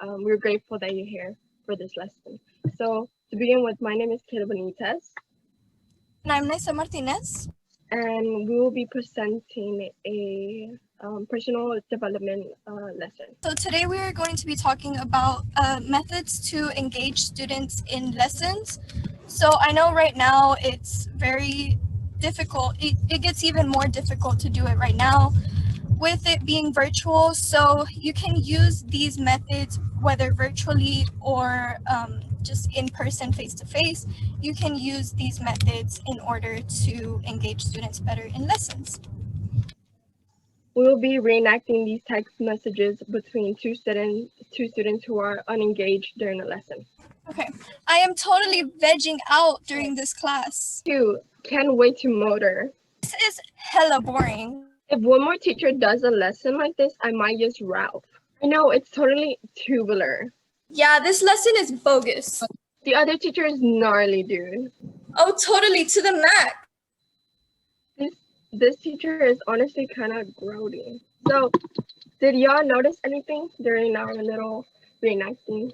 We're grateful that you're here for this lesson. So to begin with, my name is Keila Benitez, And I'm Nayzetth Martinez. and we will be presenting a personal development lesson. So today we are going to be talking about methods to engage students in lessons. So I know right now it's very difficult. It gets even more difficult to do it right now with it being virtual. So you can use these methods whether virtually or just in person, face to face. You can use these methods in order to engage students better in lessons. We will be reenacting these text messages between two students who are unengaged during a lesson. Okay, I am totally vegging out during this class. 2. Can't wait to motor. This is hella boring. If one more teacher does a lesson like this, I might use Ralph. I know, it's totally tubular. Yeah, this lesson is bogus. The other teacher is gnarly, dude. Oh, totally, to the max. This teacher is honestly kind of grody. So, did y'all notice anything during our little reenacting?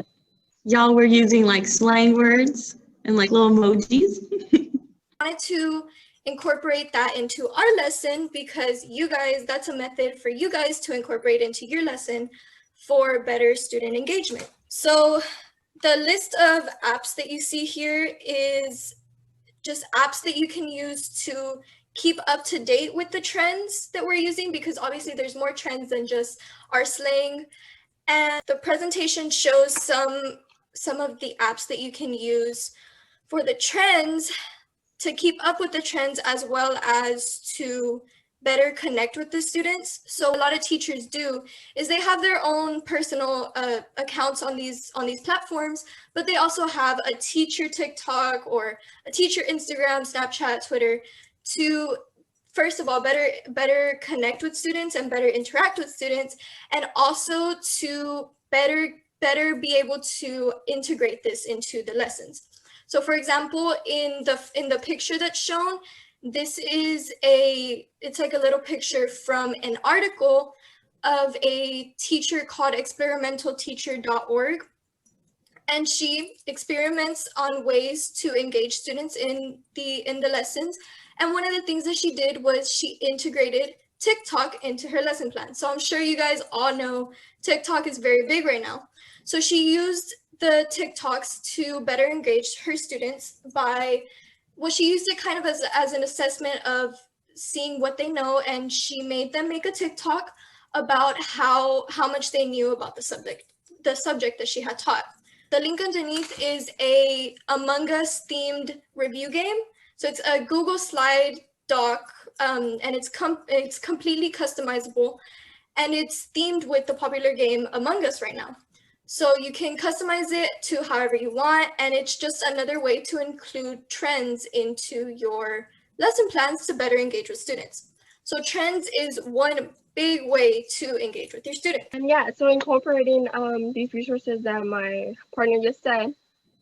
Y'all were using like slang words and like little emojis. I wanted to incorporate that into our lesson because you guys, that's a method for you guys to incorporate into your lesson for better student engagement. So the list of apps that you see here is just apps that you can use to keep up to date with the trends that we're using, because obviously there's more trends than just our slang. And the presentation shows some of the apps that you can use for the trends to keep up with the trends, as well as to better connect with the students. So a lot of teachers do is they have their own personal accounts on these platforms, but they also have a teacher TikTok or a teacher Instagram, Snapchat, Twitter to, first of all, better connect with students and better interact with students, and also to better be able to integrate this into the lessons. So for example, in the picture that's shown, this is it's like a little picture from an article of a teacher called experimentalteacher.org. And she experiments on ways to engage students in the lessons. And one of the things that she did was she integrated TikTok into her lesson plan. So I'm sure you guys all know TikTok is very big right now. So she used the TikToks to better engage her students by, well, she used it kind of as an assessment of seeing what they know, and she made them make a TikTok about how much they knew about the subject that she had taught. The link underneath is a Among Us themed review game. So it's a Google slide doc, and it's completely customizable, and it's themed with the popular game Among Us right now. So you can customize it to however you want, and it's just another way to include trends into your lesson plans to better engage with students. So trends is one big way to engage with your students. And yeah, so incorporating these resources that my partner just said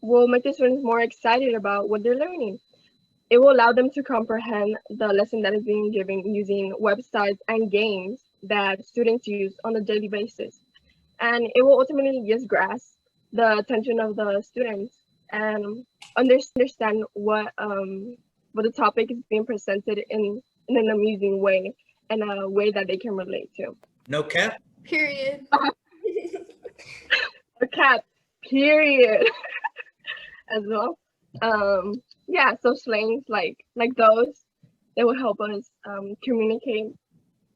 will make the students more excited about what they're learning. It will allow them to comprehend the lesson that is being given using websites and games that students use on a daily basis. And it will ultimately just grasp the attention of the students and understand what the topic is being presented in an amusing way, and a way that they can relate to. No cap? Period. A cat, period. As well. Yeah, so slangs like those, they will help us communicate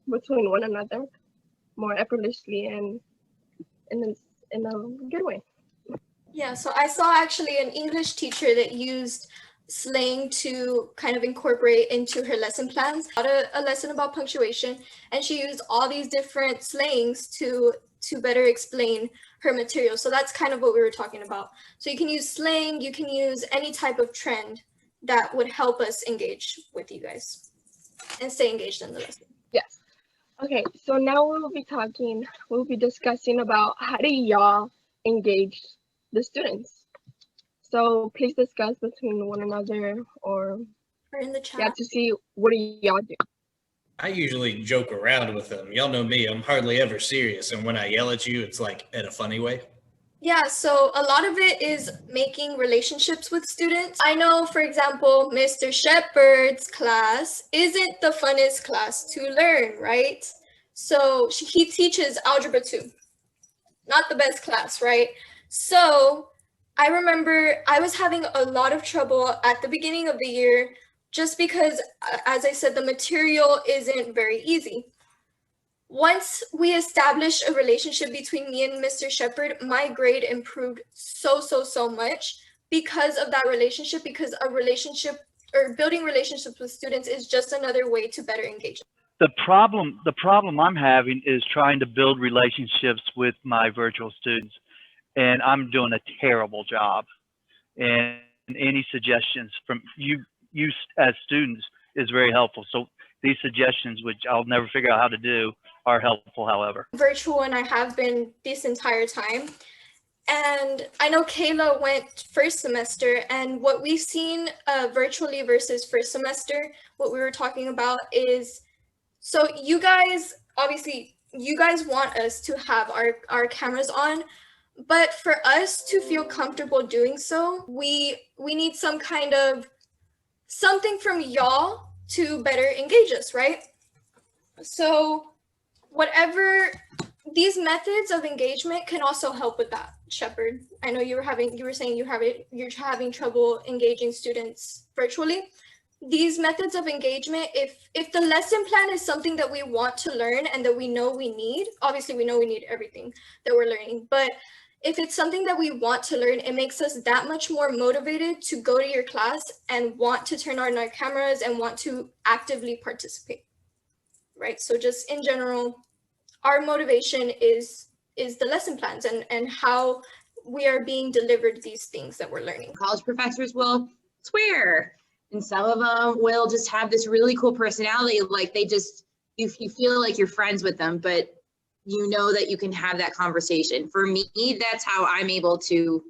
between one another more effortlessly and in a good way. Yeah, so I saw actually an English teacher that used slang to kind of incorporate into her lesson plans, a lesson about punctuation, and she used all these different slangs to better explain her material. So that's kind of what we were talking about. So you can use slang, you can use any type of trend that would help us engage with you guys and stay engaged in the lesson. Yes. Okay, so now we'll be discussing about how do y'all engage the students. So please discuss between one another or Or in the chat. yeah, to see what do y'all do. I usually joke around with them. Y'all know me, I'm hardly ever serious. And when I yell at you, it's like in a funny way. Yeah, so a lot of it is making relationships with students. I know, for example, Mr. Shepard's class isn't the funnest class to learn, right? So he teaches Algebra 2. Not the best class, right? So I remember I was having a lot of trouble at the beginning of the year just because, as I said, the material isn't very easy. Once we established a relationship between me and Mr. Shepard, my grade improved so much because of that relationship, because a relationship or building relationships with students is just another way to better engage. The problem I'm having is trying to build relationships with my virtual students, and I'm doing a terrible job. And any suggestions from you as students is very helpful. So these suggestions, which I'll never figure out how to do, are helpful, however. Virtual, and I have been this entire time. And I know Keila went first semester, and what we've seen virtually versus first semester, what we were talking about is, so you guys, obviously, you guys want us to have our cameras on, but for us to feel comfortable doing so, we need some kind of something from y'all to better engage us, right? So whatever, these methods of engagement can also help with that. Shepard, I know you were saying you're having trouble engaging students virtually. These methods of engagement, if the lesson plan is something that we want to learn and that we know we need, obviously we know we need everything that we're learning, but if it's something that we want to learn, it makes us that much more motivated to go to your class and want to turn on our cameras and want to actively participate, right? So just in general, our motivation is the lesson plans and how we are being delivered these things that we're learning. College professors will swear, and some of them will just have this really cool personality, like they just, you feel like you're friends with them, but you know that you can have that conversation. For me, that's how I'm able to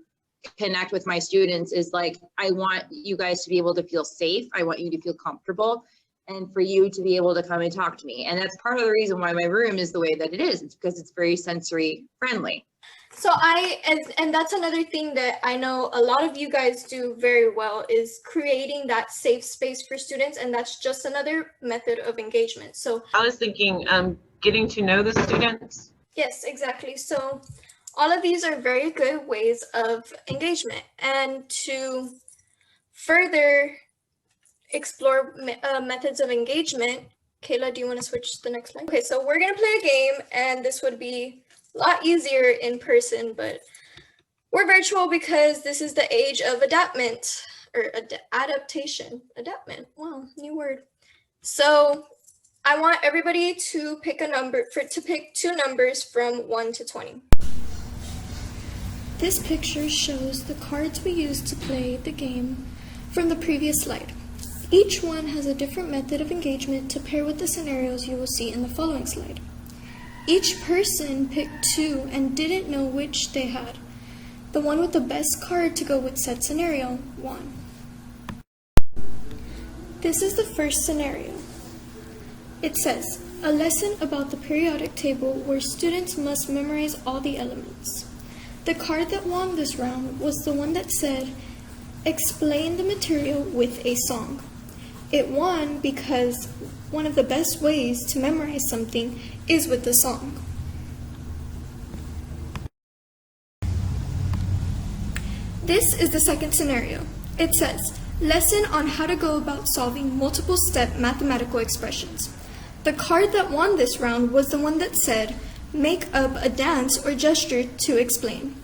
connect with my students, is like, I want you guys to be able to feel safe. I want you to feel comfortable, and for you to be able to come and talk to me. And that's part of the reason why my room is the way that it is. It's because it's very sensory friendly. So and that's another thing that I know a lot of you guys do very well, is creating that safe space for students. And that's just another method of engagement. So I was thinking, getting to know the students. Yes, exactly. So all of these are very good ways of engagement. And to further explore methods of engagement, Keila, do you want to switch to the next slide? Okay, so we're going to play a game, and this would be a lot easier in person, but we're virtual because this is the age of adaptment, or adaptation. Adaptment, wow, new word. So I want everybody to pick a number, to pick two numbers from 1 to 20. This picture shows the cards we used to play the game from the previous slide. Each one has a different method of engagement to pair with the scenarios you will see in the following slide. Each person picked two and didn't know which they had. The one with the best card to go with said scenario won. This is the first scenario. It says, a lesson about the periodic table where students must memorize all the elements. The card that won this round was the one that said, explain the material with a song. It won because one of the best ways to memorize something is with the song. This is the second scenario. It says, lesson on how to go about solving multiple step mathematical expressions. The card that won this round was the one that said, make up a dance or gesture to explain.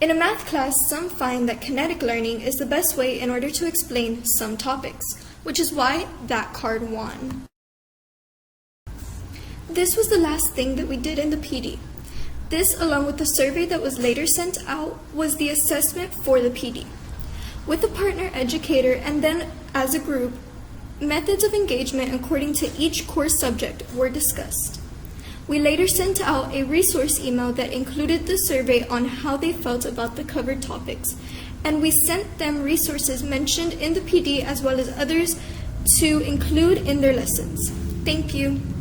In a math class, some find that kinetic learning is the best way in order to explain some topics, which is why that card won. This was the last thing that we did in the PD. This, along with the survey that was later sent out, was the assessment for the PD. With a partner educator and then as a group, methods of engagement according to each core subject were discussed. We later sent out a resource email that included the survey on how they felt about the covered topics, and we sent them resources mentioned in the PD as well as others to include in their lessons. Thank you.